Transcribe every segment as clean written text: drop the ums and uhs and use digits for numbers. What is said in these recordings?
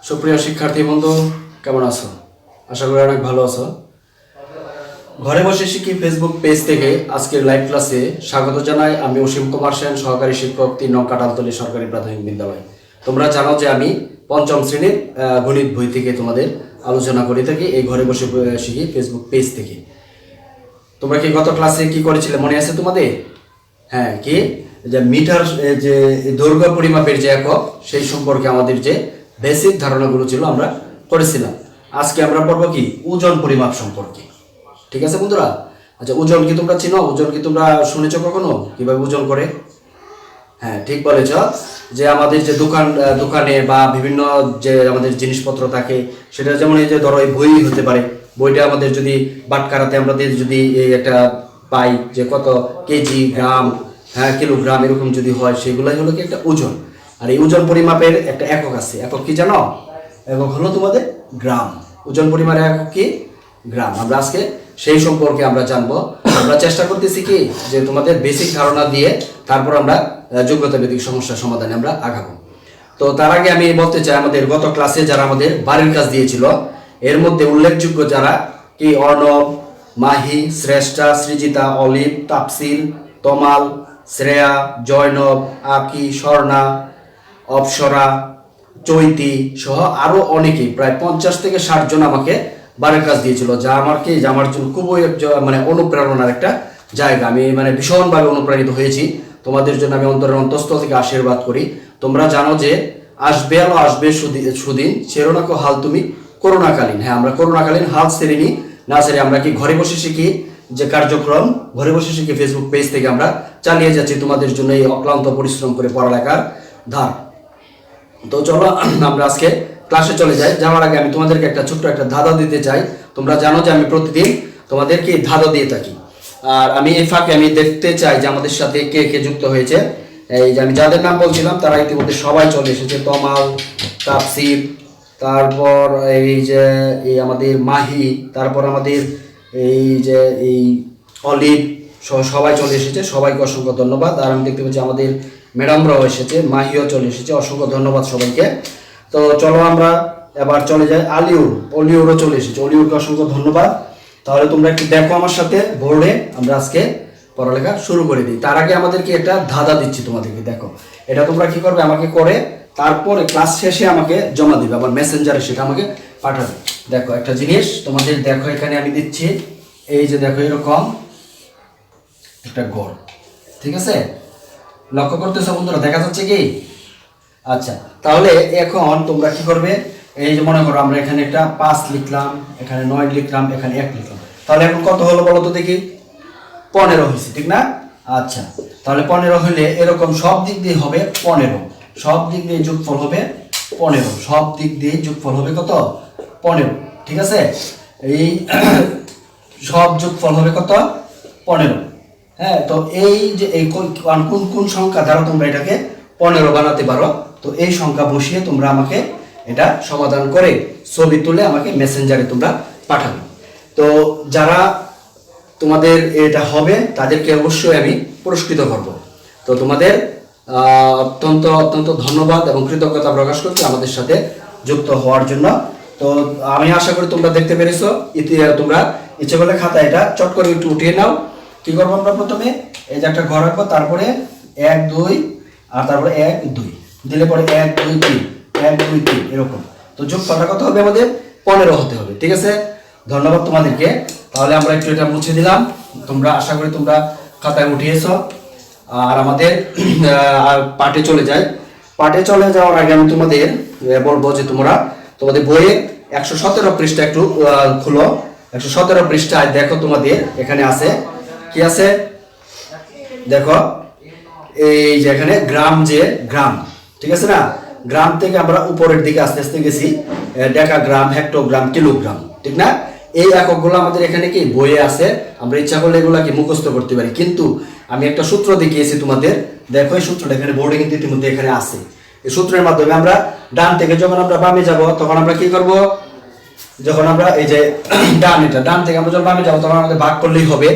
সুপ্রিয় শিক্ষার্থী বন্ধু, কেমন আছো? আশা করি অনেক ভালো আছো। ঘরে বসে শিখি ফেসবুক পেজ থেকে আজকের লাইভ ক্লাসে স্বাগত জানাই। আমি অসীম কুমার সেন, সহকারী শিক্ষক, ৩ নং কাঁঠালতলী সরকারি প্রাথমিক বিদ্যালয়। তোমরা জানো যে আমি পঞ্চম শ্রেণীর গণিত বই থেকে তোমাদের আলোচনা করে থাকি এই ঘরে বসে শিখি ফেসবুক পেজ থেকে। তোমরা কি গত ক্লাসে কি করেছিলে মনে আছে তোমাদের? হ্যাঁ, কি যে মিটার, যে দৈর্ঘ্য পরিমাপের যে একক, সেই সম্পর্কে আমাদের যে বেসিক ধারণাগুলো ছিল আমরা করেছিলাম। আজকে আমরা পড়বো কি ওজন পরিমাপ সম্পর্কে। ঠিক আছে বন্ধুরা? আচ্ছা, ওজন কি তোমরা চিনো? ওজন কি তোমরা শুনেছো কখনো কিভাবে ওজন করে? হ্যাঁ, ঠিক বলেছ। যে আমাদের যে দোকানে বা বিভিন্ন যে আমাদের জিনিসপত্র থাকে, সেটা যেমন এই যে ধরো এই বই হতে পারে, বইটা আমাদের যদি বাটখারাতে আমরা যদি এই একটা পাই যে কত কেজি, গ্রাম, হ্যাঁ কিলোগ্রাম এরকম যদি হয়, সেগুলাই হলো কি একটা ওজন। আর এই ওজন পরিমাপের একটা একক আছে। একক কি জানো? একক হলো তোমাদের গ্রাম। ওজন পরিমাপের একক কি? গ্রাম। আমরা আজকে সেই সম্পর্কে আমরা জানবো। আমরা চেষ্টা করতেছি কি যে তোমাদের বেসিক ধারণা দিয়ে তারপর আমরা যোগ্যতা ভিত্তিক সমস্যার সমাধানে আমরা আগাবো। তো তার আগে আমি বলতে চাই, আমাদের গত ক্লাসে যারা আমাদের বাড়ির কাজ দিয়েছিল, এর মধ্যে উল্লেখযোগ্য যারা কি অর্ণব, মাহি, শ্রেষ্ঠা, সৃজিতা, অলিভ, তাপসির, তমাল, শ্রেয়া, জয়নব, আকি, স্বর্ণা, অপসরা, চৈতি সহ আরো অনেকেই, প্রায় 50 থেকে 60 জন আমাকে বাড়ির কাজ দিয়েছিল, যা আমাকে আমার জন্য খুবই মানে অনুপ্রেরণার একটা জায়গা। আমি মানে ভীষণভাবে অনুপ্রাণিত হয়েছি। তোমাদের জন্য আমি অন্তরের অন্তঃস্থল থেকে আশীর্বাদ করি। তোমরা জানো যে আসবে আলো আসবে সুদিন, ছেড়ো হাল তুমি করোনাকালীন। হ্যাঁ, আমরা করোনাকালীন হাল ছেড়েনি, না ছেড়ে আমরা কি ঘরে বসে শিখি যে কার্যক্রম, ঘরে বসে শিখি ফেসবুক পেজ থেকে আমরা চালিয়ে যাচ্ছি তোমাদের জন্য এই অক্লান্ত পরিশ্রম করে পড়ালেখার ধার। তো চলো আমরা আজকে ক্লাসে চলে যাই। যাওয়ার আগে আমি তোমাদেরকে একটা ছোট্ট একটা ধাঁধা দিতে চাই। তোমরা জানো যে আমি প্রতিদিন তোমাদেরকে ধাঁধা দিয়ে থাকি, আর আমি এই ফাঁকে আমি দেখতে চাই যে আমাদের সাথে কে কে যুক্ত হয়েছে। এই যে আমি যাদের নাম বলছিলাম তারা ইতিমধ্যে সবাই চলে এসেছে। তমাল, তাপসির, তারপর এই যে এই আমাদের মাহি, তারপর আমাদের এই যে এই অলিভ, সবাই চলে এসেছে। সবাইকে অসংখ্য ধন্যবাদ। আর আমি দেখতে পাচ্ছি আমাদের ম্যাডামরাও এসেছে, মাহিও চলে এসেছে। অসংখ্য ধন্যবাদ সবাইকে। তো চলো আমরা এবার চলে যাই। অলিউরও চলে এসেছে, অলিউরকে অসংখ্য ধন্যবাদ। তাহলে তোমরা একটু দেখো আমার সাথে বোর্ডে, আমরা আজকে পড়ালেখা শুরু করে দিই। তার আগে আমাদেরকে একটা ধাঁধা দিচ্ছি তোমাদেরকে। দেখো, এটা তোমরা কি করবে, আমাকে করে তারপরে ক্লাস শেষে আমাকে জমা দিবে, আমার মেসেঞ্জারে সেটা আমাকে পাঠাবে। দেখো একটা জিনিস তোমাদের, দেখো এখানে আমি দিচ্ছি, এই যে দেখো এরকম একটা গড়। ঠিক আছে, লক্ষ্য করতেছো বন্ধুরা? দেখা যাচ্ছে কি? আচ্ছা, তাহলে এখন তোমরা কি করবে, এই যে মনে করো আমরা এখানে একটা 5 লিখলাম, এখানে 9 লিখলাম, এখানে 1 লিখলাম। তাহলে এখন কত হলো বলো তো দেখি? 15 হয়েছে, ঠিক না? আচ্ছা, তাহলে 15 হলে এরকম সব দিক দিয়ে হবে 15, সব দিক দিয়ে যোগফল হবে 15, সব দিক দিয়ে যোগফল হবে কত? 15। ঠিক আছে, এই সব যোগফল হবে কত? 15। হ্যাঁ, তো এই যে এই কোন সংখ্যা দ্বারা তোমরা এটাকে 15 বানাতে পারো, তো এই সংখ্যা বসিয়ে তোমরা আমাকে এটা সমাধান করে ছবি তুলে আমাকে মেসেঞ্জারে তোমরা পাঠাবে। তো যারা তোমাদের এটা হবে তাদেরকে অবশ্যই আমি পুরস্কৃত করব। তো তোমাদের অত্যন্ত অত্যন্ত ধন্যবাদ এবং কৃতজ্ঞতা প্রকাশ করছি আমাদের সাথে যুক্ত হওয়ার জন্য। তো আমি আশা করি তোমরা দেখতে পেরেছো। তোমরা ইচ্ছে করলে খাতা এটা চট করে একটু উঠিয়ে নাও। কি করবো আমরা? প্রথমে এই যে একটা ঘর রাখবো, তারপরে 1 2 আর তারপরে 1 2 দিলে পরে 1 2 3 1 2 3 এরকম। তো যোগফলটা কত হবে? আমাদের 15 হতে হবে। ঠিক আছে, ধন্যবাদ তোমাদেরকে। তাহলে আমরা একটু এটা মুছে দিলাম। তোমরা আশা করি তোমরা খাতায় উঠিয়েছো। আর আমাদের পাঠে চলে যাই। পাঠে চলে যাওয়ার আগে আমি তোমাদের বলবো যে তোমরা তোমাদের বইয়ে 117 পৃষ্ঠা একটু খুলো। 117 পৃষ্ঠায় দেখো তোমাদের এখানে আছে কি আছে দেখো, এই যে এখানে গ্রাম, যে গ্রাম, ঠিক আছে না? গ্রাম থেকে আমরা উপরের দিকে আস্তে আস্তে গেছি, ডেকাগ্রাম, হেক্টোগ্রাম, কিলোগ্রাম, ঠিক না? এই এককগুলো আমাদের এখানে কি বইয়ে আছে। আমরা ইচ্ছা করলে এগুলাকে মুখস্থ করতে পারি, কিন্তু আমি একটা সূত্র দেখিয়েছি তোমাদের। দেখো এই সূত্রটা এখানে বোর্ডে কিন্তু ইতিমধ্যে এখানে আছে। এই সূত্রের মাধ্যমে আমরা ডান থেকে যখন আমরা বামে যাব তখন আমরা কি করব? যখন আমরা এই যে ডান থেকে আমরা যখন বামে যাবো তখন আমাদের ভাগ করলেই হবে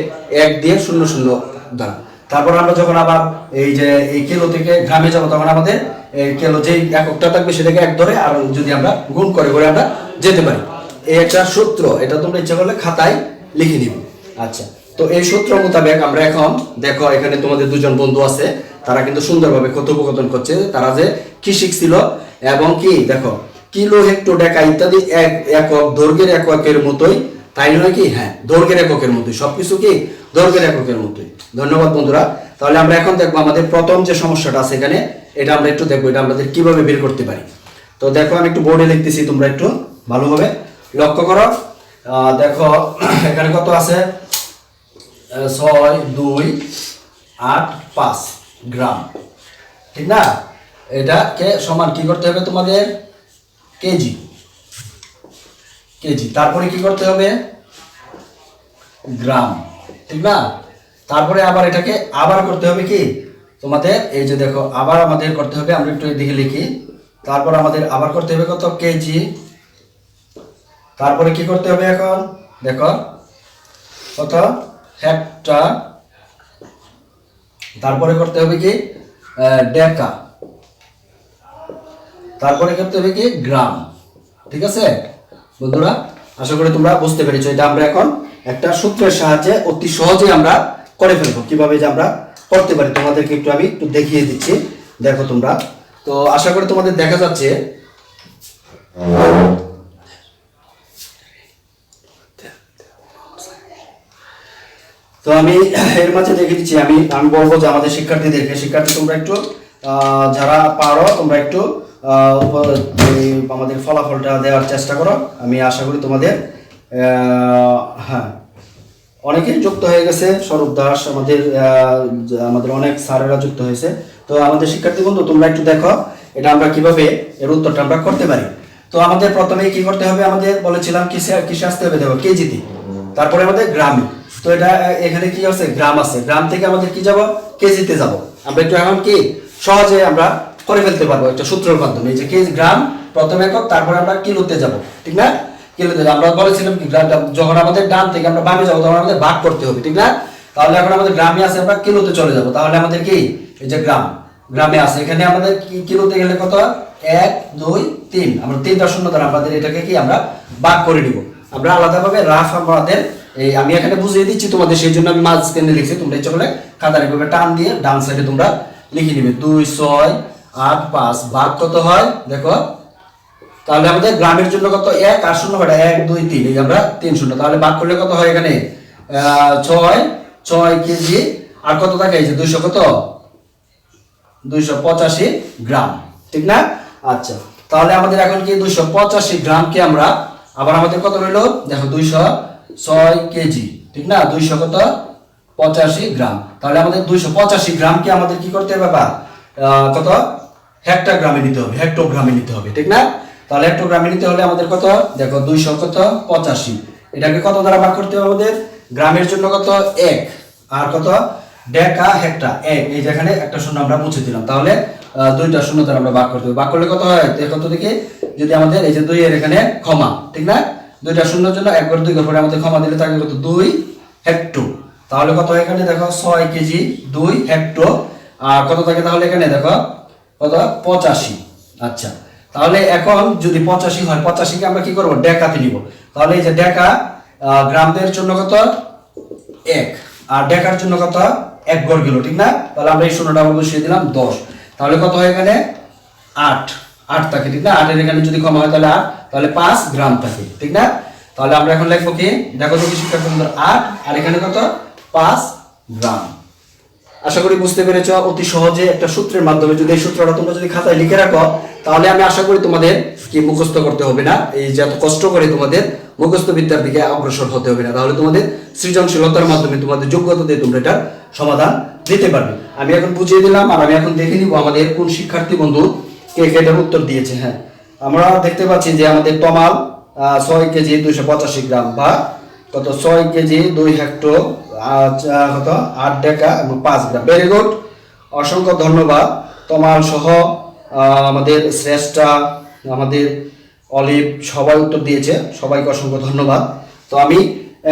1 দিয়ে 0 0 দ্বারা। তারপর আমরা যখন আবার এই যে এই কিলো থেকে গ্রামে যাবো তখন আমাদের এই কিলো যেই এককটা থাকবে সেটাকে এক ধরে আর যদি আমরা গুণ করে করে আমরা যেতে পারি। এই একটা সূত্র, এটা তোমরা ইচ্ছা করলে খাতায় লিখে নিবে। আচ্ছা, তো এই সূত্র মোতাবেক আমরা এখন দেখো এখানে তোমাদের দুজন বন্ধু আছে, তারা কিন্তু সুন্দরভাবে কথোপকথন করছে। তারা যে কি শিখছিল এবং কি দেখো কিলো, হেক্টো, ডেকা ইত্যাদি একক দৈর্ঘ্যের এককের মতোই, তাই নয় কি? হ্যাঁ, দৈর্ঘ্যের এককের মতোই, সবকিছু কি দৈর্ঘ্যের এককের মতোই। ধন্যবাদ বন্ধুরা। তাহলে আমরা এখন দেখবো আমাদের প্রথম যে সমস্যাটা আছে এখানে, এটা আমরা একটু দেখবো এটা আমাদের কিভাবে বের করতে পারি। তো দেখো আমি একটু বোর্ডে লিখতেছি, তোমরা একটু ভালোভাবে লক্ষ্য করো। দেখো এখানে কত আছে? 6,2,8,5 গ্রাম, ঠিক না? এটাকে সমান কি করতে হবে তোমাদের? কেজি। কেজি, তারপরে কি করতে হবে? গ্রাম, ঠিক না? তারপরে আবার এটাকে আবার করতে হবে কি তোমাদের? এই যে দেখো আবার আমাদের করতে হবে, আমরা একটু এদিকে লিখি। তারপর আমাদের আবার করতে হবে কত? কেজি। তারপরে কি করতে হবে এখন? দেখো কত? হেক্টর। তারপরে করতে হবে কি? ডেকা। তারপরে করতে হবে কি? গ্রাম। ঠিক আছে বন্ধুরা, আশা করি তোমরা বুঝতে পেরেছো। এটা আমরা এখন একটা সূত্রের সাহায্যে অতি সহজে আমরা করে ফেলবো। কিভাবে যে আমরা করতে পারি তোমাদেরকে একটু আমি একটু দেখিয়ে দিচ্ছি, দেখো তোমরা। তো আশা করি তোমাদের দেখা যাচ্ছে। তো আমি এর মাঝে দেখে দিচ্ছি, আমি বলবো যে আমাদের শিক্ষার্থী তোমরা একটু যারা পারো তোমরা একটু আমাদের ফলাফলটা দেওয়ার চেষ্টা করো। আমি আশা করি তোমাদের হ্যাঁ অনেকেই যুক্ত হয়ে গেছে। স্বরূপ দাস, আমাদের অনেক স্যারেরা যুক্ত হয়েছে। তো আমাদের শিক্ষার্থী বন্ধু তোমরা একটু দেখো এটা আমরা কিভাবে এর উত্তরটা আমরা করতে পারি। তো আমাদের প্রথমে কি করতে হবে? আমাদের বলেছিলাম কিসে আসতে হবে? দেখো কেজিতে, তারপরে আমাদের গ্রামে। তো এটা এখানে কি আছে? গ্রাম আছে। গ্রাম থেকে আমাদের কি যাব? কেজিতে যাব। আমরা একটু এখন কি সহজে আমরা করে ফেলতে পারবো একটা সূত্রের মাধ্যমে। এই যে কেজি, গ্রাম প্রথম একক, তারপরে আমরা কিলোতে যাব, ঠিক না? কিলোতে আমরা বলেছিলাম কি যখন আমাদের ডান থেকে আমরা বামে যাবো তখন আমাদের ভাগ করতে হবে, ঠিক না? তাহলে এখন আমাদের গ্রামে আছে, আমরা কিলোতে চলে যাব। তাহলে আমাদের কি এই যে গ্রামে আছে, এখানে আমাদের কিলোতে গেলে কত? 1, 2, 3। আমরা 3টা শূন্য দ্বারা আমাদের এটাকে কি আমরা ভাগ করে নিব। আমরা আলাদাভাবে রাফ আমাদের এই আমি এখানে বুঝিয়ে দিচ্ছি তোমাদের, সেই জন্য আমি মাঝখানে লিখছি। তোমরা ইচ্ছা করলে খাতার এভাবে টান দিয়ে ডান সাইডে তোমরা লিখে নিবে। 2, 6, 8, 5 ভাগ কত হয় দেখো। তাহলে আমাদের গ্রামের জন্য কত? 1 আর শূন্য কয়টা? 1, 2, 3। এই আমরা 3 শূন্য, তাহলে ভাগ করলে কত হয়? এখানে 6 কেজি। আর কত থাকে? এই যে 200 কত? 285 গ্রাম, ঠিক না? আচ্ছা, তাহলে আমাদের এখন কি 285 গ্রামকে আমরা আবার আমাদের কত রইলো দেখো? 206 কেজি, ঠিক না? 285 গ্রাম। তাহলে আমাদের 285 গ্রামকে আমাদের কি করতে হবে? কত? হেক্টোগ্রামে নিতে হবে, হেক্টোগ্রামে নিতে হবে, ঠিক না? তাহলে হেক্টোগ্রামে নিতে হলে আমাদের কত? দেখো 285, এটাকে কত দ্বারা ভাগ করতে হবে আমাদের? গ্রামের জন্য কত? 1 আর কত? ডেকা হেক্টর 1। এই যেখানে একটা শূন্য আমরা মুছে দিলাম, তাহলে 2টা শূন্য দ্বারা আমরা ভাগ করতে হবে। ভাগ করলে কত হয় দেখো তো দেখি। যদি আমাদের এই যে 2 এর এখানে ক্ষমা, ঠিক না? 2টা শূন্যর জন্য 1 ঘর 2 ঘর পরে আমাদের ক্ষমা দিলে থাকে কত? 2 হেক্টো। তাহলে কত এখানে দেখো? 6 কেজি 2 হেক্টো। আর কত থাকে তাহলে এখানে দেখো কত? 85। আচ্ছা, তাহলে এখন যদি 85 হয়, 85 কে আমরা কি করব? ডেকাতে নিব। তাহলে এই যে ডেকা গ্রামের জন্য কত? 1 আর ডেকার জন্য কত? 1 ঘর কিলো, ঠিক না? তাহলে আমরা এই শূন্যটা বসিয়ে দিলাম 10। তাহলে কত হয় এখানে? 8 থাকে, ঠিক না? 8 এর এখানে যদি ক্ষমা হয় তাহলে 8, তাহলে 5 গ্রাম থাকে, ঠিক না? তাহলে আমরা এখন লিখবো কি? দেখো তো কি শিক্ষার্থী বন্ধুরা, 8 আর এখানে কত? 5 গ্রাম। আশা করি বুঝতে পেরেছো। অতি সহজে একটা সূত্রের মাধ্যমে যদি এই সূত্রটা তোমরা যদি খাতায় লিখে রাখো, তাহলে আমি আশা করি তোমাদের কি মুখস্থ করতে হবে না। এই যে এত কষ্ট করে তোমাদের মুখস্থ বিদ্যার দিকে অগ্রসর হতে হবে না। তাহলে তোমাদের সৃজনশীলতার মাধ্যমে তোমাদের যোগ্যতা দিয়ে তোমরা এটার সমাধান দিতে পারবে। আমি এখন বুঝিয়ে দিলাম, আর আমি এখন দেখে নিব আমাদের কোন শিক্ষার্থী বন্ধু কে এটার উত্তর দিয়েছে। হ্যাঁ, আমরা দেখতে পাচ্ছি যে আমাদের তমাল 6 কেজি 285 গ্রাম বা কত? 6 কেজি 2 হেক্টো কত? 8 ডেকা এবং 5 গ্রাম। ভেরি গুড, অসংখ্য ধন্যবাদ। তমাল সহ আমাদের শ্রেষ্ঠা, আমাদের অলিভ সবাই উত্তর দিয়েছে, সবাইকে অসংখ্য ধন্যবাদ। তো আমি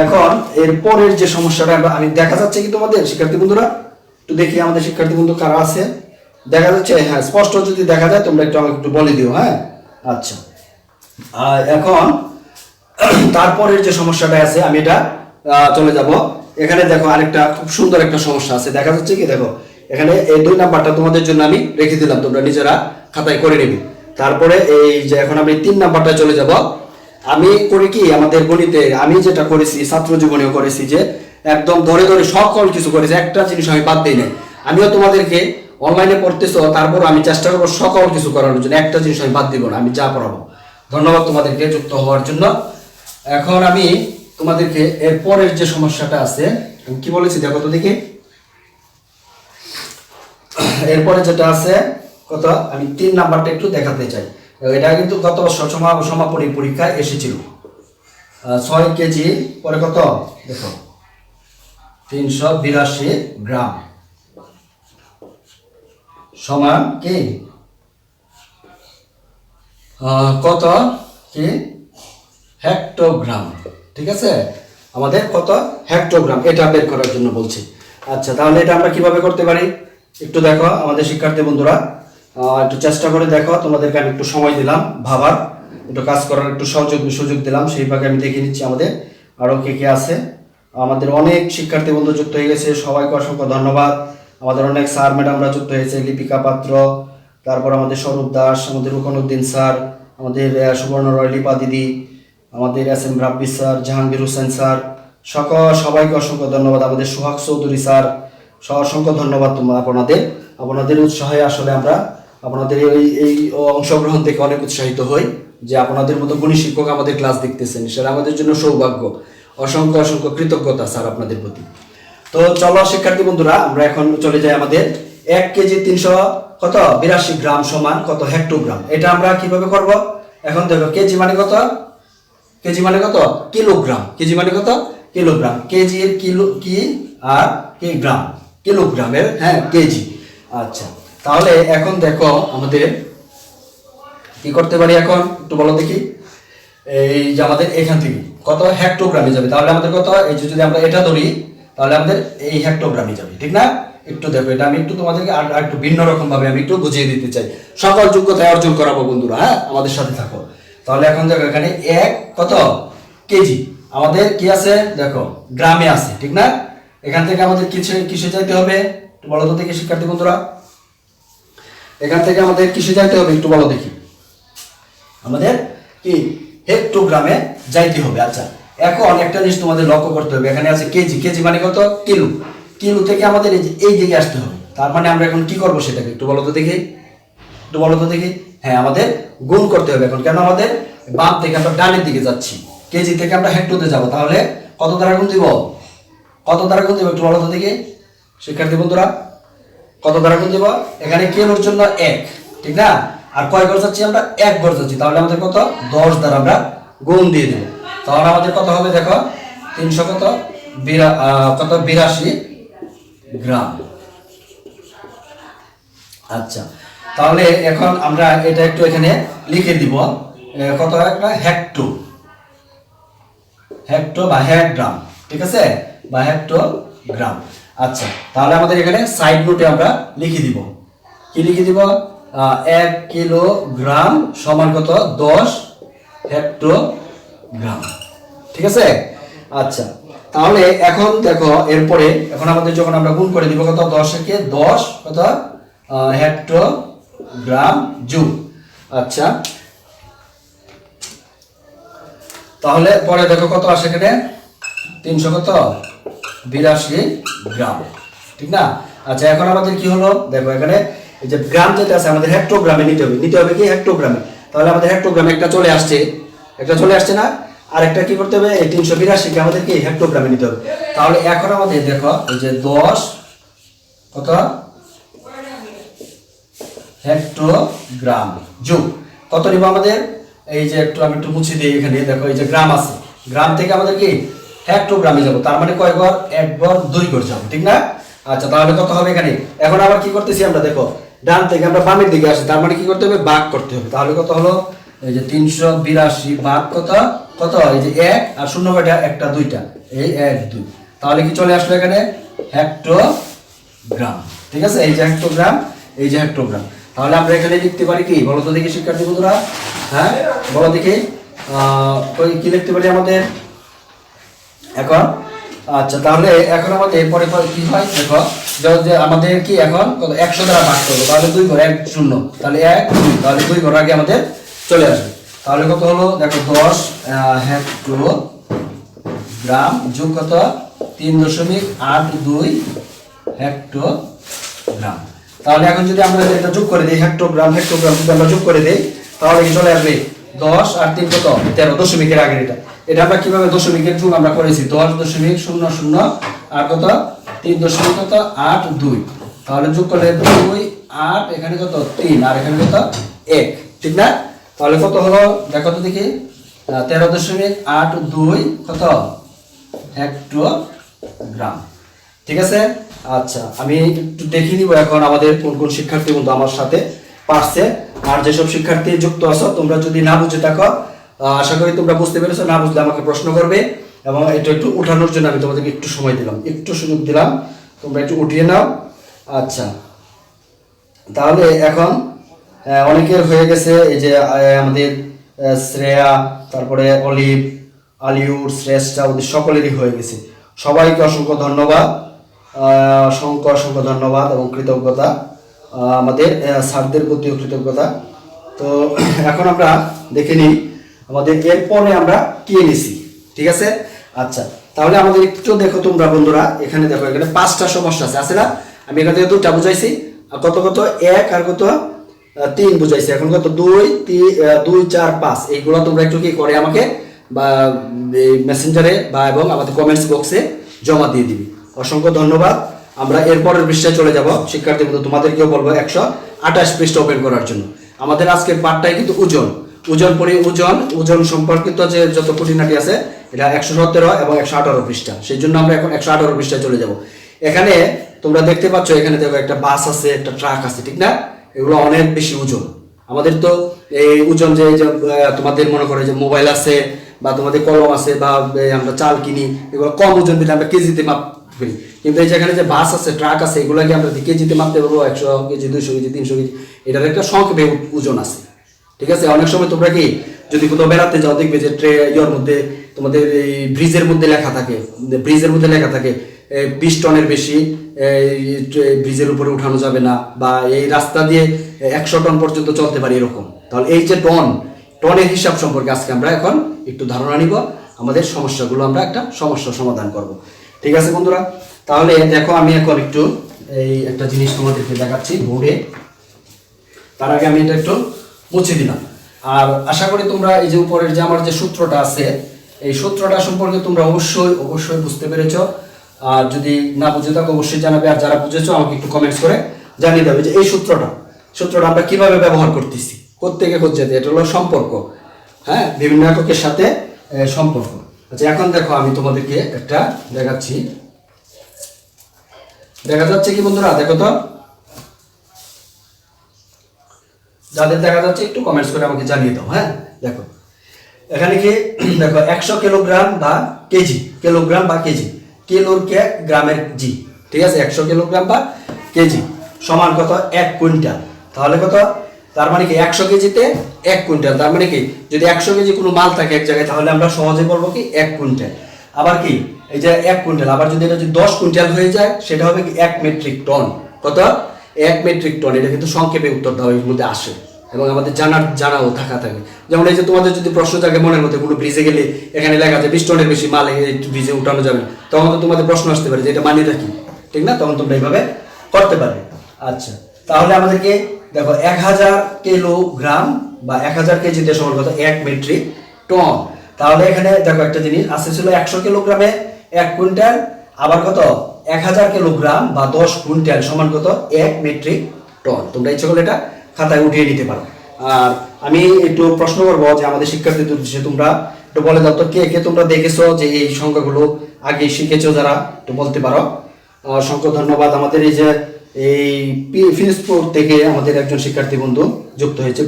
এখন এর পরের যে সমস্যাটা আমি দেখা যাচ্ছে কি তোমাদের শিক্ষার্থী বন্ধুরা? একটু দেখি আমাদের শিক্ষার্থী বন্ধু কারা আছে, দেখা যাচ্ছে? হ্যাঁ, স্পষ্ট যদি দেখা যায় তোমরা একটু আমাকে একটু বলে দিও। হ্যাঁ, আচ্ছা। আর এখন তারপরের যে সমস্যাটা আছে আমি এটা চলে যাব। এখানে দেখো আরেকটা খুব সুন্দর একটা সমস্যা আছে, দেখা যাচ্ছে কি? দেখো এখানে এই 2 নাম্বারটা তোমাদের জন্য আমি রেখে দিলাম, তোমরা নিজেরা খাতায় করে নিবে। তারপরে এই যে এখন আমি 3 নাম্বারটা চলে যাব। আমি করি কি, আমাদের গণিতে আমি যেটা করেছি, ছাত্র জীবনেও করেছি, যে একদম ধরে ধরে সকল কিছু করেছি, একটা জিনিস আমি বাদ দিই নাই। আমিও তোমাদেরকে অনলাইনে পড়তেছো, তারপর আমি চেষ্টা করবো সকল কিছু করানোর জন্য, একটা জিনিস আমি বাদ দিব না, আমি যা পড়াবো। ধন্যবাদ তোমাদেরকে যুক্ত হওয়ার জন্য। এখন আমি তোমাদেরকে এর পরের যে সমস্যাটা আছে, আমি কি বলেছি দেখো তো দেখি। এরপরে যেটা আছে কত, আমি 3 নাম্বারটা একটু দেখাতে চাই। এটা কিন্তু গত বছর সমাপনী পরীক্ষায় এসেছিল। 6 কেজি পরে কত দেখো, 382 গ্রাম সমান কি কত কি হেক্টোগ্রাম। ঠিক আছে, আমাদের কত হেক্টোগ্রাম এটা বের করার জন্য বলছি। আচ্ছা, তাহলে এটা আমরা কিভাবে করতে পারি একটু দেখো আমাদের শিক্ষার্থী বন্ধুরা, একটু চেষ্টা করে দেখো। তোমাদেরকে আমি একটু সময় দিলাম ভাবার, একটু কাজ করার একটু সুযোগ দিলাম, সেইভাবে আমি দেখে নিচ্ছি আমাদের আরো কে কে আছে। আমাদের অনেক শিক্ষার্থী বন্ধু যুক্ত হয়ে গেছে, সবাইকে অসংখ্য ধন্যবাদ। আমাদের অনেক স্যার ম্যাডামরা যুক্ত হয়েছে, লিপিকা পাত্র, তারপর আমাদের স্বরূপ দাস, আমাদের রুকনউদ্দিন স্যার, আমাদের সুবর্ণ রয় লিপা দিদি, আমাদের S M rabbi sir, Jahangir Hossain sir, সবাইকে অসংখ্য ধন্যবাদ। আমাদের সোহাগ চৌধুরী স্যার, অসংখ্য ধন্যবাদ আপনাদের উৎসাহে আসলে আমরা আপনাদের এই অংশগ্রহণ থেকে অনেক উৎসাহিত হই, যে আপনাদের মতো গুণী শিক্ষক আমাদের ক্লাস দেখতেছেন, সেটা আমাদের জন্য সৌভাগ্য। অসংখ্য অসংখ্য কৃতজ্ঞতা স্যার আপনাদের প্রতি। তো চলো শিক্ষার্থী বন্ধুরা, আমরা এখন চলে যাই আমাদের 1 কেজি 382 গ্রাম সমান কত হেক্টোগ্রাম। এটা আমরা কিভাবে করব? এখন দেখো, কেজি মানে কত? কেজি মানে কত? কিলোগ্রাম। কেজি মানে কত? কিলোগ্রাম। কেজি এর কিলো কি আর কি গ্রাম, কিলোগ্রামের, হ্যাঁ কেজি। আচ্ছা, তাহলে এখন দেখো আমাদের কি করতে পারি, এখন একটু বলো দেখি। এই যে আমাদের এখান থেকে কত হেক্টোগ্রামে যাবে, তাহলে আমাদের কত, এই যে যদি আমরা এটা ধরি তাহলে আমাদের এই হেক্টোগ্রামে যাবে, ঠিক না? একটু দেখো, এটা আমি একটু তোমাদেরকে আর একটু ভিন্ন রকম ভাবে আমি একটু বুঝিয়ে দিতে চাই, সকল যোগ্যতায় অর্জন করাবো বন্ধুরা। হ্যাঁ, আমাদের সাথে থাকো। তাহলে এখন দেখো এখানে 1 কত কেজি আমাদের কি আছে দেখো, গ্রামে আছে, ঠিক না? এখান থেকে আমাদের কিসে যাইতে হবে একটু বলো তো দেখি শিক্ষার্থী বন্ধুরা, এখান থেকে আমাদের কিসে যাইতে হবে একটু বলো দেখি। আমাদের কি হেক্টোগ্রামে যাইতে হবে। আচ্ছা, এখন একটা জিনিস তোমাদের লক্ষ্য করতে হবে, এখানে আছে কেজি, কেজি মানে কত কিলো, কিলো থেকে আমাদের এই দিকে আসতে হবে। তার মানে আমরা এখন কি করব সেটাকে একটু বলো তো দেখি, একটু বলো তো দেখি। হ্যাঁ, আমাদের গুণ করতে হবে এখন, কেন আমাদের বাম থেকে আমরা ডানের দিকে যাচ্ছি, কেজি থেকে আমরা হেক্টোতে যাব, তাহলে কত দ্বারা গুণ দিব, কত দ্বারা গুণ দিব একটু বলো তো দেখি শিক্ষার্থী বন্ধুরা, কত দ্বারা গুণ দিব? এখানে কিলোর জন্য 1, ঠিক না? আর কয় ঘর যাচ্ছি আমরা? 1 ঘর যাচ্ছি, তাহলে আমাদের কত 10 দ্বারা আমরা গুণ দিয়ে দেব। তাহলে আমাদের কত হবে দেখো, 300 কত 82 গ্রাম। আচ্ছা, তাহলে এখন আমরা এটা একটু এখানে লিখে দিব, কত একটা হেক্টো, হেক্টো বা হেক্টগ্রাম, ঠিক আছে, বা হেক্টোগ্রাম। আচ্ছা, তাহলে আমাদের এখানে সাইড নোটে আমরা লিখে দিব, কি লিখে দিব? 1 কিলোগ্রাম সমান কত 10 হেক্টোগ্রাম, ঠিক আছে? আচ্ছা, তাহলে এখন দেখো এরপরে এখন আমাদের যখন আমরা গুণ করে দিব কত, 10 কে 10 কত হেক্টোগ্রাম জুল। আচ্ছা, তাহলে পরে দেখো কত আসে এখানে, 300 কত 82 গ্রাম, ঠিক না? আচ্ছা, এখন আমাদের কি হলো দেখো, এখানে এই যে গ্রাম যেটা আছে আমাদের হেক্টোগ্রামে নিতে হবে কি হেক্টোগ্রামে। তাহলে আমাদের হেক্টোগ্রামে একটা চলে আসছে না? আর একটা কি করতে হবে, এই 382 কে আমাদের কি হেক্টোগ্রামে নিতে হবে। তাহলে এখন আমাদের দেখো এই যে 10 কত হেক্টোগ্রাম যোগ কত নিব আমাদের, এই যে আমি একটু মুছে দিই, এখানে দেখো এই যে গ্রাম আছে, গ্রাম থেকে আমাদের কি হেক্টোগ্রামে যাব, তার মানে কয় ঘর, 1 ঘর 2 ঘর যাব, ঠিক না? আচ্ছা, তাহলে কত হবে এখানে, এখন আবার কি করতেছি আমরা দেখো, ডান থেকে আমরা বামের দিকে আসি, তার মানে কি করতে হবে, ভাগ করতে হবে। তাহলে কত হলো, এই যে 382 ভাগ কত কত, এই যে 1 আর 0 কয়টা, একটা 2টা, এই 1 2, তাহলে কি চলে আসলো এখানে হেক্টোগ্রাম। গ্রাম। ঠিক আছে, এই যে হেক্টোগ্রাম, এই যে হেক্টোগ্রাম। তাহলে আমরা এখানে লিখতে পারি কি বলো তো দেখি শিক্ষার্থী বন্ধুরা, হ্যাঁ বলো দেখি কি লিখতে পারি আমাদের এখন। আচ্ছা, তাহলে এখন আমাদের পরে কি হয় দেখো, যে আমাদের কি এখন 100 দ্বারা ভাগ করবো, তাহলে 2 ঘর 1 0, তাহলে 1 2, তাহলে 2 ঘর আগে আমাদের চলে আসবে। তাহলে কত হলো দেখো 10 হেক্টোগ্রাম যোগ কত 3.82 হেক্টোগ্রাম। তাহলে এখন যদি আমরা এটা যোগ করে দিই, হেক্টোগ্রাম হেক্টোগ্রাম যদি আমরা যোগ করে দিই, তাহলে কি চলে আসবে 10 আর 3 কত 13, দশমিকের আগের এটা আমরা কিভাবে দশমিকের যোগ আমরা করেছি 10.00 আর কত 3.82, তাহলে যোগ করলে 2 8, এখানে কত 3 আর এখানে কত 1, ঠিক না? তাহলে কত হলো দেখো তো দেখি 13.82 কত হেক্টোগ্রাম। ঠিক আছে, আচ্ছা আমি একটু দেখিয়ে দিব এখন আমাদের কোন কোন শিক্ষার্থী বন্ধু আমার সাথে পারছে। আর যেসব শিক্ষার্থী যুক্ত আছো তোমরা যদি না বুঝে থাকো, আশা করি তোমরা বুঝতে পেরেছো, না বুঝলে আমাকে প্রশ্ন করবে, এবং এটা একটু উঠানোর জন্য আমি তোমাদেরকে একটু সময় দিলাম, একটু সুযোগ দিলাম, তোমরা একটু উঠিয়ে নাও। আচ্ছা, তাহলে এখন অনেকের হয়ে গেছে, এই যে আমাদের শ্রেয়া, তারপরে অলিভ, আলিউর, শ্রেষ্ঠা, ওদের সকলেরই হয়ে গেছে। সবাইকে অসংখ্য ধন্যবাদ, অসংখ্য অসংখ্য ধন্যবাদ এবং কৃতজ্ঞতা, আমাদের স্যারদের প্রতিও কৃতজ্ঞতা। তো এখন আমরা দেখে নিই আমাদের এরপরে আমরা কি এনেছি। ঠিক আছে, আচ্ছা তাহলে আমাদের একটু দেখো তোমরা বন্ধুরা, এখানে দেখো এখানে 5টা সমস্যা আছে না? আমি এখান থেকে 2টা বুঝাইছি, আর কত কত 1 আর কত 3 বুঝাইছি। এখন কত 2 4 5, এইগুলো তোমরা একটু কি করে আমাকে বা মেসেঞ্জারে বা এবং আমাদের কমেন্টস বক্সে জমা দিয়ে দিবি। অসংখ্য ধন্যবাদ। আমরা এরপরের পৃষ্ঠায় চলে যাব। শিক্ষার্থী বন্ধু তোমাদেরকেও বলবো 128 পৃষ্ঠা ওপেন করার জন্য। আমাদের আজকের পাঠটাই কিন্তু ওজন, ওজন সম্পর্কিত যে যত খুঁটিনাটি আছে এটা 117 এবং 118 পৃষ্ঠা। সেই জন্য আমরা এখন 118 পৃষ্ঠায় চলে যাব। এখানে তোমরা দেখতে পাচ্ছ, এখানে দেখো একটা বাস আছে, একটা ট্রাক আছে, ঠিক না? এগুলো অনেক বেশি ওজন। আমাদের তো এই ওজন যে তোমাদের মনে করে যে মোবাইল আছে বা তোমাদের কলম আছে বা আমরা চাল কিনি, এগুলো কম ওজন দিলে আমরা কেজিতে মাপ ফেলি। কিন্তু এই যেখানে যে বাস আছে, ট্রাক আছে, এগুলোকে আমরা কেজিতে মাপতে পারবো, 100 কেজি, 200 কেজি, 300 কেজি। এটার একটা সংক্ষেপে ওজন আছে। ঠিক আছে, অনেক সময় তোমরা কি যদি কোথাও বেড়াতে যাও দেখবে যে ইয়ের মধ্যে তোমাদের এই ব্রিজের মধ্যে লেখা থাকে 20 টনের বেশি ব্রিজের উপরে উঠানো যাবে না, বা এই রাস্তা দিয়ে 100 টন পর্যন্ত চলতে পারে এরকম। তাহলে এই যে টনের হিসাব সম্পর্কে আজকে আমরা এখন একটু ধারণা নিব, আমাদের সমস্যাগুলো আমরা একটা সমস্যার সমাধান করব। ঠিক আছে বন্ধুরা, তাহলে দেখো আমি এখন একটু এই একটা জিনিস তোমাদেরকে দেখাচ্ছি বোর্ডে। তার আগে আমি এটা একটু মুছে দিলাম। আর আশা করি তোমরা এই যে উপরের যে আমার যে সূত্রটা আছে, এই সূত্রটা সম্পর্কে তোমরা অবশ্যই বুঝতে পেরেছো। আর যদি না বুঝে থাকো অবশ্যই জানাবে, আর যারা বুঝেছো আমাকে একটু কমেন্টস করে জানিয়ে দেবে যে এই সূত্রটা আমরা কিভাবে ব্যবহার করতেছি, কোত্থেকে যেতে। এটা হলো সম্পর্ক, হ্যাঁ, বিভিন্ন এককের সাথে সম্পর্ক। আচ্ছা এখন দেখো আমি তোমাদেরকে একটা দেখাচ্ছি, দেখা যাচ্ছে কি বন্ধুরা? দেখো তো, যাদের দেখা যাচ্ছে একটু কমেন্টস করে আমাকে জানিয়ে দাও। হ্যাঁ দেখো এখানে কি দেখো 100 কিলোগ্রাম বা কেজি, কিলোগ্রাম বা কেজি, কিলোর কে গ্রামের জি। ঠিক আছে, 100 কিলোগ্রাম বা কেজি সমান কত 1 কুইন্টাল। তাহলে কত, তার মানে কি 100 কেজিতে 1 কুইন্টাল। তার মানে কি যদি 100 কেজি কোনো মাল থাকে এক জায়গায়, তাহলে আমরা সহজে বলবো কি 1 কুইন্টাল। আবার কি এই যে 1 কুইন্টাল, আবার যদি এটা যদি 10 কুইন্টাল হয়ে যায় সেটা হবে কি 1 মেট্রিক টন। কত? 1 মেট্রিক টন। এটা কিন্তু সংক্ষেপে উত্তর দেওয়া এর মধ্যে আসে এবং আমাদের জানাও থাকে। যেমন এই যে তোমাদের যদি প্রশ্ন থাকে মনের মধ্যে, কোনো ব্রিজে গেলে এখানে লেখা আছে 20 টনের বেশি মাল এই ব্রিজে উঠানো যাবে, তখন তো তোমাদের প্রশ্ন আসতে পারে যে এটা মানিয়ে রাখি, ঠিক না? তখন তোমরা এইভাবে করতে পারবে। আচ্ছা তাহলে আমাদেরকে দেখো 1000 কিলোগ্রাম বা 1000 কেজিতে সমান কত 1 মেট্রিক টন। তাহলে এখানে দেখো একটা জিনিস আছে, ছিল 100 কিলোগ্রামে 1 কুইন্টাল, আবার কত 1000 কিলোগ্রাম বা 10 কুইন্টাল সমান কত 1 মেট্রিক টন। তোমরা ইচ্ছে করলে এটা খাতায় উঠিয়ে নিতে পারো। আর আমি একটু প্রশ্ন করবো যে আমাদের শিক্ষার্থীদের উদ্দেশ্যে, তোমরা একটু বলে দাও তো কে কে তোমরা দেখেছো যে এই সংখ্যাগুলো আগে শিখেছো, যারা একটু বলতে পারো। অসংখ্য ধন্যবাদ। আমাদের এই যে এই ফিরোজপুর থেকে আমাদের একজন শিক্ষার্থী বন্ধু যুক্ত হয়েছে,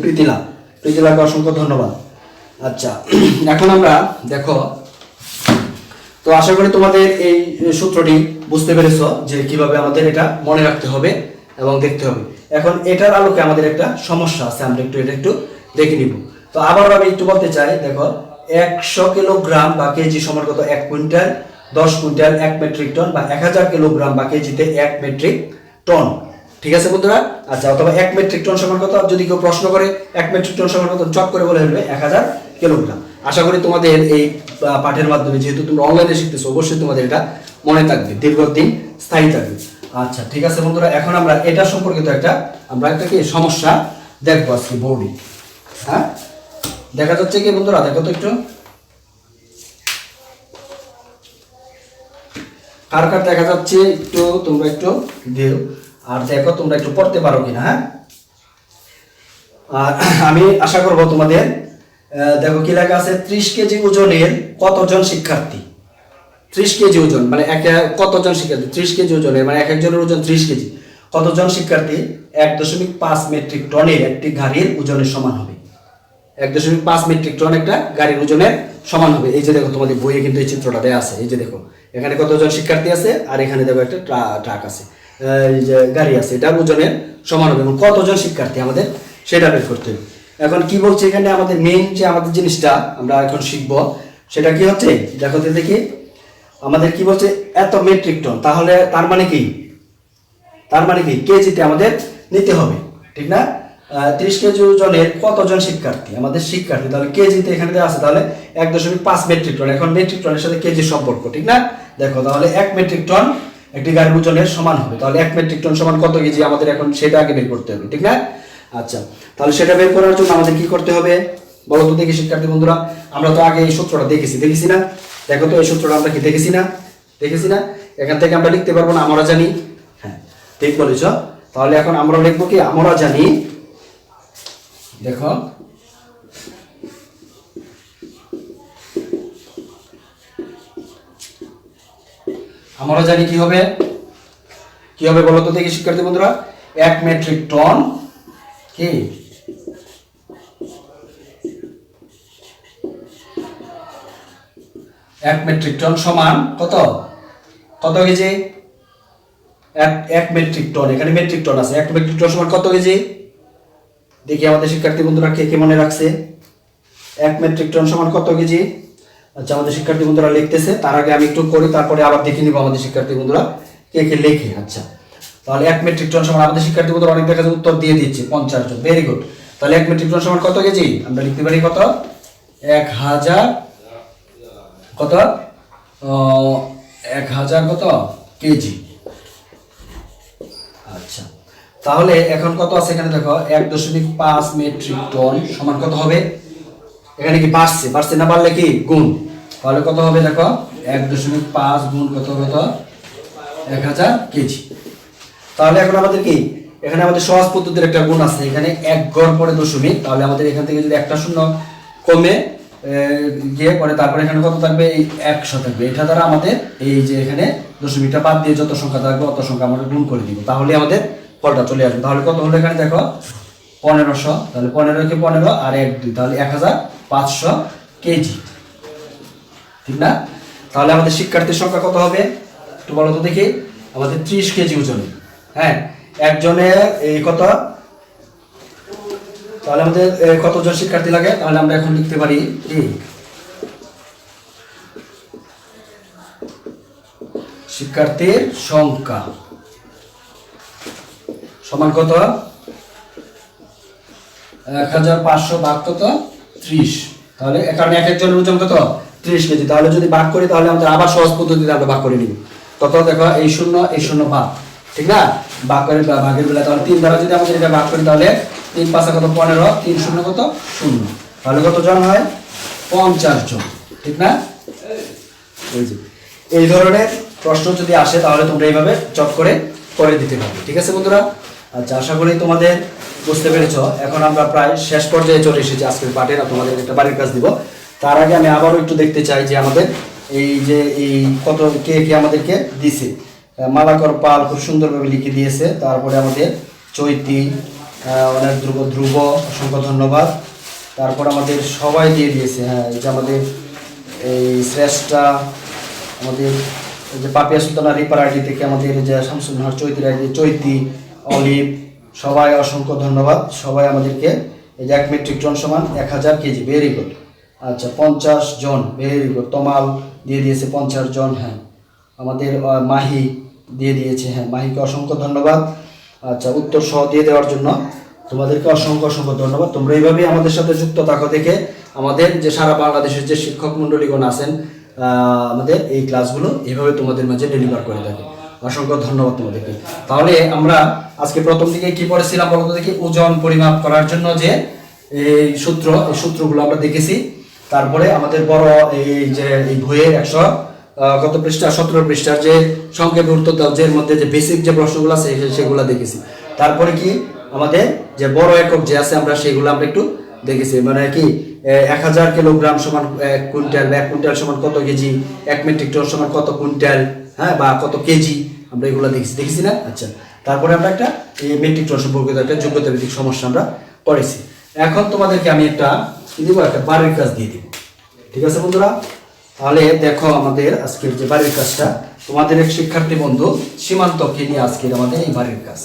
প্রীতিলাকে অসংখ্য ধন্যবাদ। আচ্ছা এখন আমরা দেখো তো আশা করি তোমাদের এই সূত্রটি বুঝতে পেরেছো যে কিভাবে আমাদের এটা মনে রাখতে হবে এবং দেখতে হবে। এখন এটার আলোকে আমাদের একটা সমস্যা আছে, আমরা এটা একটু দেখে নিব। তো আবার আমি একটু বলতে চাই, দেখো 100 কিলোগ্রাম বা কেজি সমান কত 1 কুইন্টাল, 10 কুইন্টাল 1 মেট্রিক টন, বা 1000 কিলোগ্রাম বা কেজিতে 1 মেট্রিক টন। ঠিক আছে বন্ধুরা? আচ্ছা, অথবা 1 মেট্রিক টন সমান কত, যদি কেউ প্রশ্ন করে 1 মেট্রিক টন সমান কত, চট করে বলে ফেলবে 1000 কিলোগ্রাম। আশা করি তোমাদের এই পাঠের মাধ্যমে, যেহেতু তোমরা অনলাইনে শিখতেছো, অবশ্যই তোমাদের এটা মনে থাকবে, দীর্ঘদিন স্থায়ী থাকবে। আচ্ছা ঠিক আছে বন্ধুরা, এখন আমরা এটা সম্পর্কিত আমরা একটা কি সমস্যা দেখবো আজকে বোর্ডে। হ্যাঁ, দেখা যাচ্ছে কি বন্ধুরা? দেখো তো একটু, কার কার দেখা যাচ্ছে একটু তোমরা একটু দিও, আর দেখো তোমরা একটু পড়তে পারো কিনা। হ্যাঁ, আর আমি আশা করব তোমাদের দেখো কি লেখা আছে, 30 কেজি ওজনের কতজন শিক্ষার্থী। 30 কেজি ওজন মানে কতজন শিক্ষার্থী, 30 কেজি ওজনের মানে এক একজনের ওজন 30 কেজি, কতজন শিক্ষার্থী 1.5 মেট্রিক টনের একটি গাড়ির ওজনের সমান হবে। 1.5 মেট্রিক টন একটা গাড়ির ওজনের সমান হবে। এই যে দেখো তোমাদের বইয়ে কিন্তু এই চিত্রটা দেয়া আছে। এই যে দেখো এখানে কতজন শিক্ষার্থী আছে, আর এখানে দেখো একটা ট্রাক আছে, এই যে গাড়ি আছে, এটা ওজনের সমান হবে। এবং কতজন শিক্ষার্থী আমাদের সেটা বের করতে হবে। এখন কি বলছে এখানে, আমাদের মেইন যে আমাদের জিনিসটা আমরা এখন শিখব সেটা কি হচ্ছে, দেখো তো দেখি আমাদের কি বলছে, এত মেট্রিক টন, তাহলে তার মানে কি কেজিতে আমাদের নিতে হবে, ঠিক না? 30 কেজি ওজনের কতজন শিক্ষার্থী, আমাদের শিক্ষার্থী, তাহলে কেজিতে এখানে দেওয়া আছে, তাহলে 1.5 মেট্রিক টন। এখন মেট্রিক টনের সাথে কেজির সম্পর্ক, ঠিক না? দেখো তাহলে 1 মেট্রিক টন একটি গাড়ির ওজনের সমান হবে। তাহলে 1 মেট্রিক টন সমান কত কেজি, আমাদের এখন সেটা আগে বের করতে হবে, ঠিক না? আচ্ছা, তাহলে সেটা বের করার জন্য আমাদের কি করতে হবে বলো তো দেখি শিক্ষার্থী বন্ধুরা। আমরা তো আগে এই সূত্রটা দেখেছি না? দেখো তো এই সূত্রটা আমরা কি দেখেছি না? এখান থেকে আমরা লিখতে পারবো না, আমরা জানি। হ্যাঁ, ঠিক বলেছ। তাহলে এখন আমরা লিখবো কি, আমরা জানি। দেখো আমরা জানি কি হবে বলো তো দেখি শিক্ষার্থী বন্ধুরা, 1 মেট্রিক টন কি 1 মেট্রিক টন সমান কত কেজি? 1 মেট্রিক টন, এখানে মেট্রিক টন আছে, 1 মেট্রিক টন সমান কত কেজি? দেখি আমাদের শিক্ষার্থী বন্ধুরা কে কে মনে রাখছে 1 মেট্রিক টন সমান কত কেজি। আচ্ছা, আমাদের শিক্ষার্থী বন্ধুরা লিখতেছে, তার আগে আমি একটু করি, তারপরে আবার দেখে নিব আমাদের শিক্ষার্থী বন্ধুরা কে কে লেখে। আচ্ছা, তাহলে 1 মেট্রিক টন সমান, আমাদের শিক্ষার্থী বন্ধুরা অনেক দেখা যায় উত্তর দিয়ে দিচ্ছে 50 জন, ভেরি গুড। তাহলে 1 মেট্রিক টন সমান কত কেজি, আমরা লিখতে পারি কত, 1000 কত 1000 কত কেজি। আচ্ছা, তাহলে এখন কত আছে এখানে দেখো, 1.5 মেট্রিক টন সমান কত হবে, এখানে কি বাড়ছে না, বাড়লে কি গুণ, তাহলে কত হবে দেখো 1.5 গুণ কত 1000 কেজি। তাহলে এখন আমাদের কি, এখানে আমাদের সহজ পদ্ধতির একটা গুণ আছে, এখানে 1 গড় পরে দশমিক, তাহলে আমাদের এখান থেকে যদি একটা শূন্য কমে গিয়ে পরে তারপরে এখানে কত থাকবে, এই 100 থাকবে। এটা দ্বারা আমাদের এই যে এখানে দশমিকটা বাদ দিয়ে যত সংখ্যা থাকবে অত সংখ্যা আমরা গুণ করে দিব, তাহলে আমাদের ফলটা চলে আসবে। তাহলে কত হলো এখানে দেখো 1500, তাহলে 15 কে 15 আর 1 2, তাহলে 1500 কেজি, ঠিক না? তাহলে আমাদের শিক্ষার্থীর সংখ্যা কত হবে একটু বলো তো দেখি, আমাদের 30 কেজি ওজনে। হ্যাঁ, একজনের এই কত, তাহলে আমাদের কতজন শিক্ষার্থী লাগে, তাহলে আমরা এখন লিখতে পারি কি, শিক্ষার্থীর সংখ্যা সমান কত, 1500 ভাগ কত 30, তাহলে কারণ এক একজনের ওজন কত 30 কেজি, তাহলে যদি ভাগ করি তাহলে আমাদের আবার সহজ পদ্ধতিতে আমরা ভাগ করে নিব। কত দেখো, এই শূন্য ভাগ, ঠিক না? ভাগ করে ভাগের বেলা তাহলে 3 দ্বারা যদি আমাদের এটা ভাগ করি, তাহলে 3 5 কত 15, 3 0 কত 0, তাহলে কত জন হয় 50 জন, ঠিক না? এই ধরনের প্রশ্ন যদি আসে তাহলে তোমরা এইভাবে চট করে দিতে পারবে, ঠিক আছে বন্ধুরা? আচ্ছা, আশা করি তোমাদের বুঝতে পেরেছো। এখন আমরা প্রায় শেষ পর্যায়ে চলে এসেছি আজকের পাঠের, তোমাদের একটা বাড়ির কাজ দিব। তার আগে আমি আবারও একটু দেখতে চাই যে আমাদের এই যে এই কত কে আমাদেরকে দিছে। মালাকর পাল খুব সুন্দরভাবে লিখে দিয়েছে, তারপরে আমাদের চৈতি, অনেক ধ্রুব অসংখ্য ধন্যবাদ, তারপর আমাদের সবাই দিয়ে দিয়েছে। হ্যাঁ, এই যে আমাদের এই শ্রেষ্ঠা, আমাদের এই যে পাপিয়া সুলতানা রিপার আইডি থেকে আমাদের যে শামসুল নাহার চৈতির আইডি চৈতি অলিভ, সবাই অসংখ্য ধন্যবাদ। সবাই আমাদেরকে এই যে 1 মেট্রিক টন সমান 1000 কেজি, ভেরি গুড। আচ্ছা 50 জন, ভেরি গুড। তমাল দিয়ে দিয়েছে 50 জন, হ্যাঁ। আমাদের মাহি দিয়ে দিয়েছে, হ্যাঁ, মাহিকে অসংখ্য ধন্যবাদ। আচ্ছা উত্তর সহ দিয়ে দেওয়ার জন্য তোমাদেরকে অসংখ্য ধন্যবাদ। তোমরা এইভাবেই আমাদের সাথে যুক্ত থাকো দেখে আমাদের যে সারা বাংলাদেশের যে শিক্ষক মণ্ডলীগণ আছেন আমাদের এই ক্লাসগুলো এইভাবে তোমাদের মাঝে ডেলিভার করে থাকে। অসংখ্য ধন্যবাদ তোমাদেরকে। তাহলে আমরা আজকে প্রথম দিকে কি পড়েছিলাম বলতো দেখি, ওজন পরিমাপ করার জন্য যে এই সূত্রগুলো আমরা দেখেছি। তারপরে আমাদের বড় এই যে এই বইয়ের 100 কত পৃষ্ঠা, 17 পৃষ্ঠার যে সংক্ষেপে উত্তর দাও যে মধ্যে যে বেসিক যে প্রশ্নগুলো আছে সেগুলো দেখেছি। তারপরে কি আমাদের যে বড় একক যে আছে আমরা সেগুলো আমরা একটু দেখেছি, মানে কি 1000 কিলোগ্রাম সমান 1 কুইন্টাল, 1 কুইন্টাল সমান কত কেজি, 1 মেট্রিক টন সমান কত কুইন্টাল, হ্যাঁ, বা কত কেজি, আমরা এগুলো দেখেছি না। আচ্ছা তারপরে আমরা একটা এই মেট্রিক টন সম্পর্কিত একটা যোগ্যতা ভিত্তিক সমস্যা আমরা পড়েছি। এখন তোমাদেরকে আমি একটা কি দিব, একটা বাড়ির কাজ দিয়ে দিব। ঠিক আছে বন্ধুরা, তাহলে দেখো আমাদের আজকের যে বাড়ির কাজটা, তোমাদের এক শিক্ষার্থী বন্ধু সীমান্তকে নিয়ে আজকের আমাদের এই বাড়ির কাজ।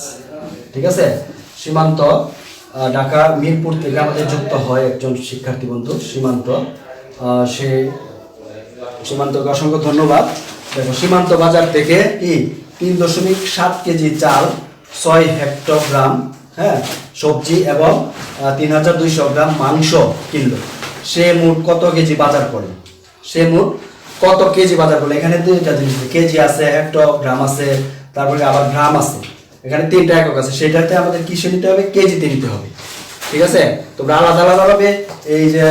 ঠিক আছে, সীমান্ত ঢাকা মিরপুর থেকে আমাদের যুক্ত হয় একজন শিক্ষার্থী বন্ধু সীমান্ত। সে সীমান্তকে অসংখ্য ধন্যবাদ। দেখো সীমান্ত বাজার থেকে কি 3.7 কেজি চাল, 6 হেক্টোগ্রাম, হ্যাঁ, সবজি এবং 3200 গ্রাম মাংস কিনলো। সে মোট কত কেজি বাজার করে? এখানে দুইটা জিনিস, কেজি আছে, হেক্টোগ্রাম আছে, তারপরে আবার গ্রাম আছে, এখানে 3টা একক আছে। সেটাতে আমাদের কিসে নিতে হবে? কেজিতে নিতে হবে। ঠিক আছে, তোমরা আলাদা ভাবে এই যে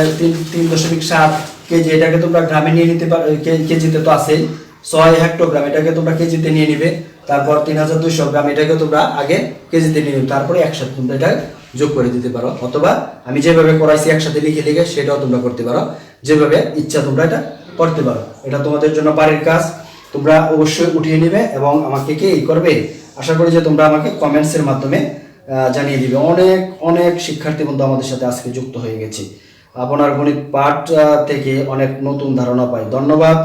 3.7 কেজি এটাকে তোমরা গ্রামে নিয়ে নিতে পারো, কেজিতে তো আছে। 6 হেক্টোগ্রাম এটাকে তোমরা কেজিতে নিয়ে নিবে। তারপর 3200 গ্রাম এটাকে তোমরা আগে কেজিতে নিয়ে নিবে, তারপরে একসাথে তোমরা এটা যোগ করে দিতে পারো, অথবা আমি যেভাবে করাইছি একসাথে লিখে সেটাও তোমরা করতে পারো, যেভাবে ইচ্ছা তোমরা এটা করতে পারো। এটা তোমাদের জন্য বাড়ির কাজ, তোমরা অবশ্যই উঠিয়ে নেবে এবং আমাকে কি করবে, আশা করি যে তোমরা আমাকে কমেন্টসের মাধ্যমে জানিয়ে দিবে। অনেক শিক্ষার্থী বন্ধু আমাদের সাথে আজকে যুক্ত হয়ে গেছে। আপনার গণিত পাঠ থেকে অনেক নতুন ধারণা পাই। ধন্যবাদ,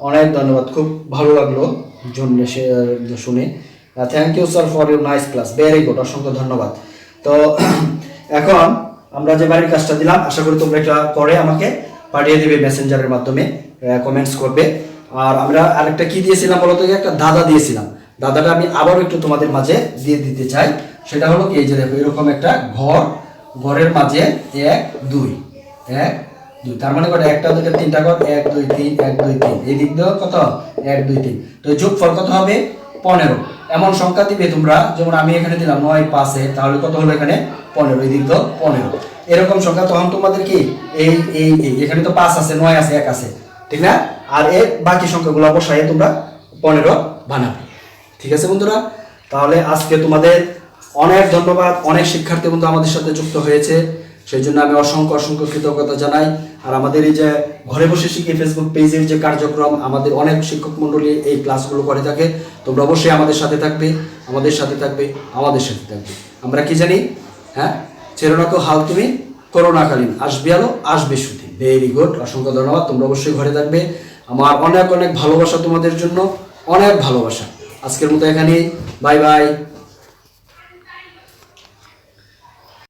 অনেক ধন্যবাদ, খুব ভালো লাগলো শুনে। Thank you sir for your nice class, very good, অসংখ্য ধন্যবাদ। তো এখন আমরা যে বাড়ির কাজটা দিলাম, আশা করি তোমরা এটা করে আমাকে পাঠিয়ে দিবে মেসেঞ্জারের মাধ্যমে, কমেন্টস করবে। আর আমরা আরেকটা কি দিয়েছিলাম বলতো, একটা দাদা দিয়েছিলাম, দাদাটা আমি আবারও একটু তোমাদের মাঝে দিয়ে দিতে চাই। সেটা হলো কি, এই যে দেখো এরকম একটা ঘরের মাঝে 1 2 1 2, তার মানে কত, 1 2 3টা ঘর, 1 2 3 1 2 3, এই দিক দিয়ে কত 1 2 3। তো যোগফল কত হবে? 15। এমন সংখ্যা দিবে তোমরা, যেমন আমি এখানে দিলাম 9 5 তাহলে কত হলো এখানে 15, এই দিক দিয়ে 15। এরকম সংখ্যা তখন তোমাদের কি এই এখানে তো 5 আছে, 9 আছে, 1 আছে, ঠিক না? আর এর বাকি সংখ্যাগুলো বসাই তোমরা 15 বানাবে। ঠিক আছে বন্ধুরা, তাহলে আজকে তোমাদের অনেক ধন্যবাদ। অনেক শিক্ষার্থী বন্ধু আমাদের সাথে যুক্ত হয়েছে, সেই জন্য আমি অসংখ্য কৃতজ্ঞতা জানাই। আর আমাদের এই যে ঘরে বসে শিখি ফেসবুক পেজের যে কার্যক্রম, আমাদের অনেক শিক্ষক মণ্ডলী এই ক্লাসগুলো করে থাকে। তোমরা অবশ্যই আমাদের সাথে থাকবে। আমরা কি জানি, হ্যাঁ, ছেড়ো না কো হাল তুমি করোনাকালীন, আসবে আলো আসবে সুতি। ভেরি গুড, অসংখ্য ধন্যবাদ। তোমরা অবশ্যই ঘরে থাকবে। আমার অনেক ভালোবাসা তোমাদের জন্য, অনেক ভালোবাসা। আজকের মতো এখানেই, বাই বাই।